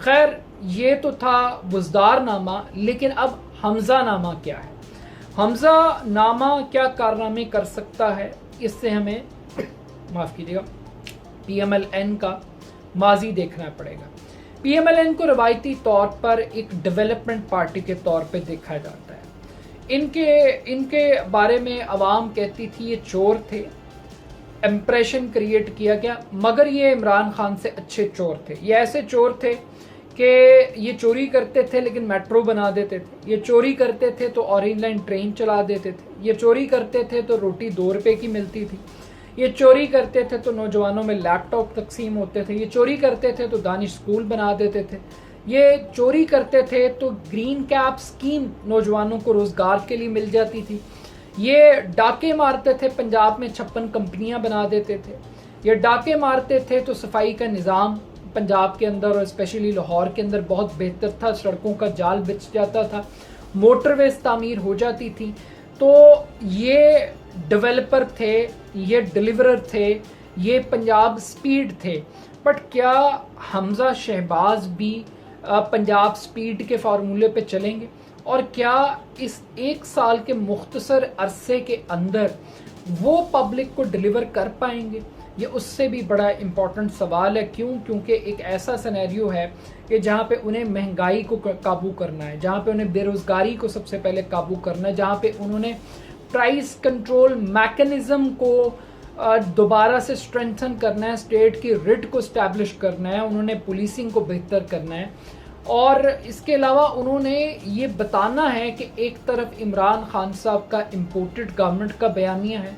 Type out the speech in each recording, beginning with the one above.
خیر یہ تو تھا وزدار نامہ، لیکن اب حمزہ نامہ کیا ہے؟ حمزہ نامہ کیا کارنامے کر سکتا ہے؟ اس سے ہمیں معاف کیجیے گا پی ایم ایل این کا ماضی دیکھنا پڑے گا۔ پی ایم ایل این کو روایتی طور پر ایک ڈیولپمنٹ پارٹی کے طور پہ دیکھا جاتا ہے۔ ان کے بارے میں عوام کہتی تھی یہ چور تھے، امپریشن کریٹ کیا گیا، مگر یہ عمران خان سے اچھے چور تھے۔ یہ ایسے چور تھے کہ یہ چوری کرتے تھے لیکن میٹرو بنا دیتے تھے، یہ چوری کرتے تھے تو اورینج لائن ٹرین چلا دیتے تھے، یہ چوری کرتے تھے تو روٹی 2 روپے کی ملتی تھی، یہ چوری کرتے تھے تو نوجوانوں میں لیپ ٹاپ تقسیم ہوتے تھے، یہ چوری کرتے تھے تو دانش اسکول بنا دیتے تھے، یہ چوری کرتے تھے تو گرین کیپ اسکیم نوجوانوں کو روزگار کے لیے مل جاتی تھی، یہ ڈاکے مارتے تھے، پنجاب میں 56 کمپنیاں بنا دیتے تھے، یہ ڈاکے مارتے تھے تو صفائی کا نظام پنجاب کے اندر اور اسپیشلی لاہور کے اندر بہت بہتر تھا، سڑکوں کا جال بچ جاتا تھا، موٹر ویز تعمیر ہو جاتی تھی۔ تو یہ ڈیولپر تھے، یہ ڈیلیورر تھے، یہ پنجاب سپیڈ تھے۔ بٹ کیا حمزہ شہباز بھی پنجاب سپیڈ کے فارمولے پہ چلیں گے؟ اور کیا اس 1 سال کے مختصر عرصے کے اندر وہ پبلک کو ڈیلیور کر پائیں گے؟ یہ اس سے بھی بڑا امپورٹنٹ سوال ہے۔ کیونکہ ایک ایسا سینیریو ہے کہ جہاں پہ انہیں مہنگائی کو قابو کرنا ہے، جہاں پہ انہیں بے روزگاری کو سب سے پہلے قابو کرنا ہے، جہاں پہ انہوں نے پرائس کنٹرول میکنزم کو دوبارہ سے اسٹرینتھن کرنا ہے، اسٹیٹ کی ریٹ کو اسٹیبلش کرنا ہے، انہوں نے پولیسنگ کو بہتر کرنا ہے، اور اس کے علاوہ انہوں نے یہ بتانا ہے کہ ایک طرف عمران خان صاحب کا امپورٹڈ گورنمنٹ کا بیانیہ ہے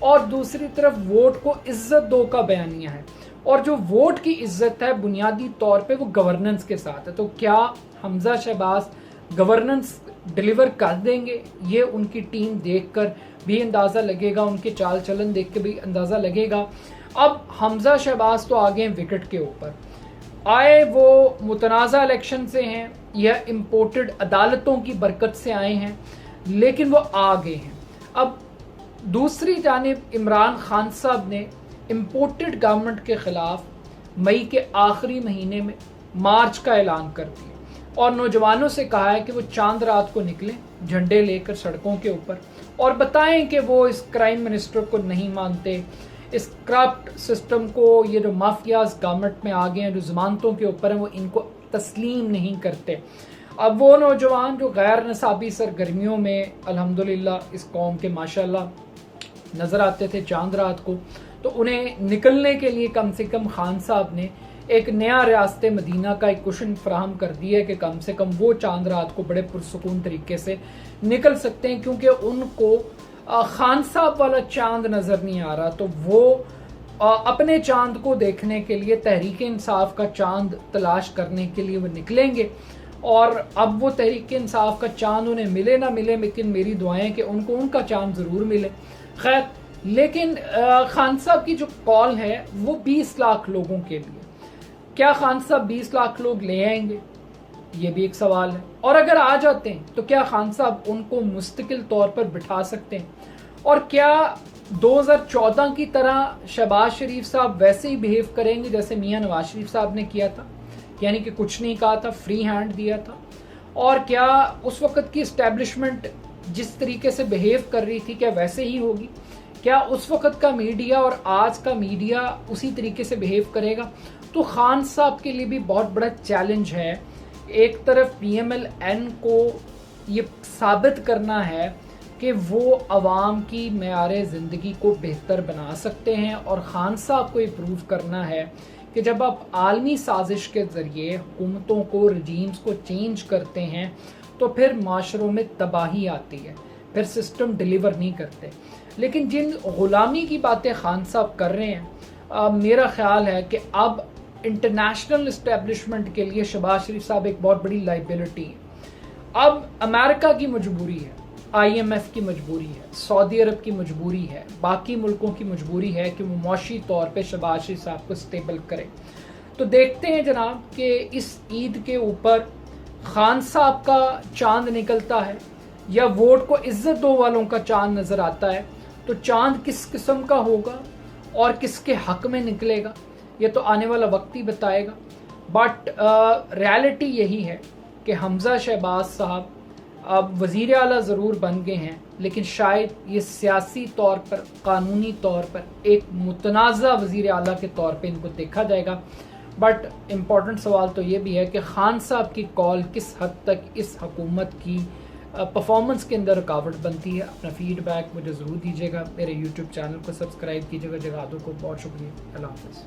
اور دوسری طرف ووٹ کو عزت دو کا بیانیہ ہے، اور جو ووٹ کی عزت ہے بنیادی طور پہ وہ گورننس کے ساتھ ہے۔ تو کیا حمزہ شہباز گورننس ڈیلیور کر دیں گے؟ یہ ان کی ٹیم دیکھ کر بھی اندازہ لگے گا، ان کے چال چلن دیکھ کے بھی اندازہ لگے گا۔ اب حمزہ شہباز تو آگے ہیں وکٹ کے اوپر، آئے وہ متنازع الیکشن سے ہیں یا امپورٹڈ عدالتوں کی برکت سے آئے ہیں، لیکن وہ آگے ہیں۔ اب دوسری جانب عمران خان صاحب نے امپورٹڈ گورنمنٹ کے خلاف مئی کے آخری مہینے میں مارچ کا اعلان کر دیا اور نوجوانوں سے کہا ہے کہ وہ چاند رات کو نکلیں جھنڈے لے کر سڑکوں کے اوپر اور بتائیں کہ وہ اس کرائم منسٹر کو نہیں مانتے، اس کرپٹ سسٹم کو، یہ جو مافیاز گورنمنٹ میں آگے ہیں جو ضمانتوں کے اوپر ہیں وہ ان کو تسلیم نہیں کرتے۔ اب وہ نوجوان جو غیر نصابی سرگرمیوں میں الحمدللہ اس قوم کے ماشاءاللہ نظر آتے تھے چاند رات کو، تو انہیں نکلنے کے لیے کم سے کم خان صاحب نے ایک نیا ریاست مدینہ کا ایک کوشن فراہم کر دیا ہے کہ کم سے کم وہ چاند رات کو بڑے پرسکون طریقے سے نکل سکتے ہیں، کیونکہ ان کو خان صاحب والا چاند نظر نہیں آ رہا، تو وہ اپنے چاند کو دیکھنے کے لیے تحریک انصاف کا چاند تلاش کرنے کے لیے وہ نکلیں گے، اور اب وہ تحریک انصاف کا چاند انہیں ملے نہ ملے، لیکن میری دعائیں کہ ان کو ان کا چاند ضرور ملے۔ خیر، لیکن خان صاحب کی جو کال ہے وہ 20 لاکھ لوگوں کے لیے، کیا خان صاحب 20 لاکھ لوگ لے آئیں گے؟ یہ بھی ایک سوال ہے، اور اگر آ جاتے ہیں تو کیا خان صاحب ان کو مستقل طور پر بٹھا سکتے ہیں؟ اور کیا 2014 کی طرح شہباز شریف صاحب ویسے ہی بہیو کریں گے جیسے میاں نواز شریف صاحب نے کیا تھا، یعنی کہ کچھ نہیں کہا تھا، فری ہینڈ دیا تھا؟ اور کیا اس وقت کی اسٹیبلشمنٹ جس طریقے سے بہیو کر رہی تھی کیا ویسے ہی ہوگی؟ کیا اس وقت کا میڈیا اور آج کا میڈیا اسی طریقے سے بہیو کرے گا؟ تو خان صاحب کے لیے بھی بہت بڑا چیلنج ہے، ایک طرف پی ایم ایل این کو یہ ثابت کرنا ہے کہ وہ عوام کی معیار زندگی کو بہتر بنا سکتے ہیں، اور خان صاحب کو یہ پروو کرنا ہے کہ جب آپ عالمی سازش کے ذریعے حکومتوں کو، رجیمز کو چینج کرتے ہیں تو پھر معاشروں میں تباہی آتی ہے، پھر سسٹم ڈیلیور نہیں کرتے۔ لیکن جن غلامی کی باتیں خان صاحب کر رہے ہیں، میرا خیال ہے کہ اب انٹرنیشنل اسٹیبلشمنٹ کے لیے شہباز شریف صاحب ایک بہت بڑی لائبلٹی ہے۔ اب امریکہ کی مجبوری ہے، آئی ایم ایف کی مجبوری ہے، سعودی عرب کی مجبوری ہے، باقی ملکوں کی مجبوری ہے کہ وہ معاشی طور پہ شہباز شریف صاحب کو اسٹیبل کرے۔ تو دیکھتے ہیں جناب کہ اس عید کے اوپر خان صاحب کا چاند نکلتا ہے یا ووٹ کو عزت دو والوں کا چاند نظر آتا ہے، تو چاند کس قسم کا ہوگا اور کس کے حق میں نکلے گا یہ تو آنے والا وقت ہی بتائے گا۔ بٹ ریالٹی یہی ہے کہ حمزہ شہباز صاحب اب وزیر اعلیٰ ضرور بن گئے ہیں، لیکن شاید یہ سیاسی طور پر، قانونی طور پر ایک متنازع وزیر اعلیٰ کے طور پہ ان کو دیکھا جائے گا۔ بٹ امپورٹنٹ سوال تو یہ بھی ہے کہ خان صاحب کی کال کس حد تک اس حکومت کی پرفارمنس کے اندر رکاوٹ بنتی ہے۔ اپنا فیڈ بیک مجھے ضرور دیجیے گا، میرے یوٹیوب چینل کو سبسکرائب کیجیے گا۔ جگادوں کو بہت شکریہ، اللہ حافظ۔